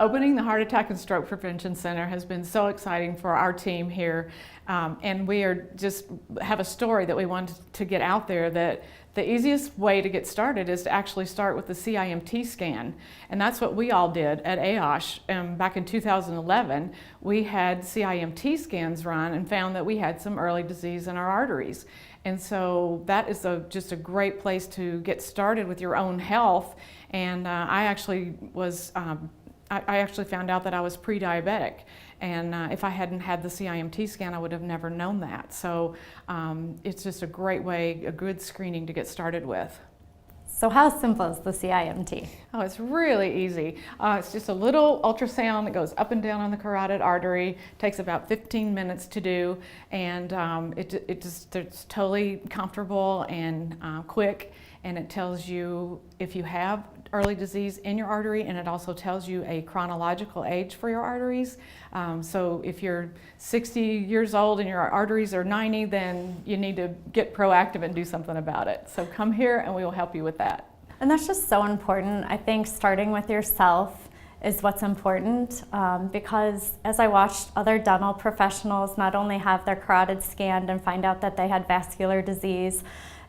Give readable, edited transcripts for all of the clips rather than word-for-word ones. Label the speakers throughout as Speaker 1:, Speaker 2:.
Speaker 1: Opening the Heart Attack and Stroke Prevention Center has been so exciting for our team here, and we are just have a story that we want to get out there, that the easiest way to get started is to actually start with the CIMT scan, and that's what we all did at AOSH. Back in 2011, we had CIMT scans run and found that we had some early disease in our arteries. And so that is just a great place to get started with your own health. And I actually found out that I was pre-diabetic, and if I hadn't had the CIMT scan, I would have never known that. So it's just a great way, a good screening to get started with.
Speaker 2: So how simple is the CIMT?
Speaker 1: Oh, it's really easy. It's just a little ultrasound that goes up and down on the carotid artery. Takes about 15 minutes to do, and it's totally comfortable and quick, and it tells you if you have early disease in your artery, and it also tells you a chronological age for your arteries. So if you're 60 years old and your arteries are 90, then you need to get proactive and do something about it. So come here and we will help you with that.
Speaker 2: And that's just so important. I think starting with yourself is what's important, because as I watched other dental professionals not only have their carotid scanned and find out that they had vascular disease,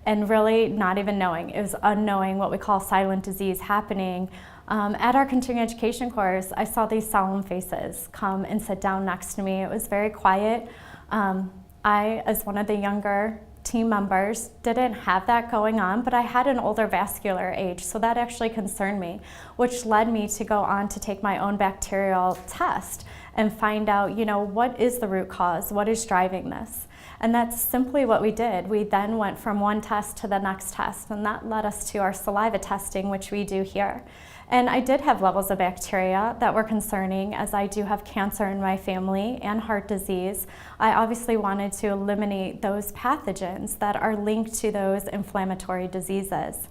Speaker 2: and really not even knowing, it was unknowing, what we call silent disease happening. At our continuing education course, I saw these solemn faces come and sit down next to me. It was very quiet. I, as one of the younger team members, didn't have that going on, but I had an older vascular age, so that actually concerned me, which led me to go on to take my own bacterial test and find out, what is the root cause? What is driving this? And that's simply what we did. We then went from one test to the next test, and that led us to our saliva testing, which we do here. And I did have levels of bacteria that were concerning, as I do have cancer in my family and heart disease. I obviously wanted to eliminate those pathogens that are linked to those inflammatory diseases.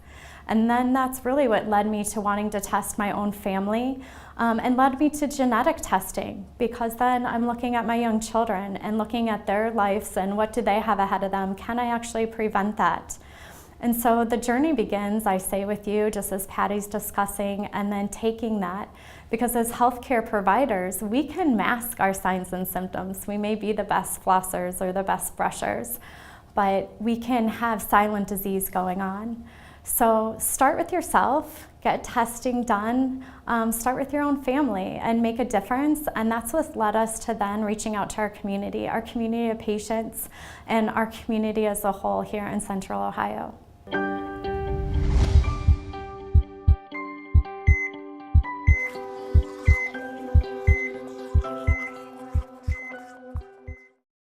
Speaker 2: And then that's really what led me to wanting to test my own family, and led me to genetic testing, because then I'm looking at my young children and looking at their lives and what do they have ahead of them. Can I actually prevent that? And so the journey begins, I say, with you, just as Patty's discussing, and then taking that, because as healthcare providers, we can mask our signs and symptoms. We may be the best flossers or the best brushers, but we can have silent disease going on. So start with yourself, get testing done, start with your own family and make a difference. And that's what led us to then reaching out to our community of patients, and our community as a whole here in Central Ohio.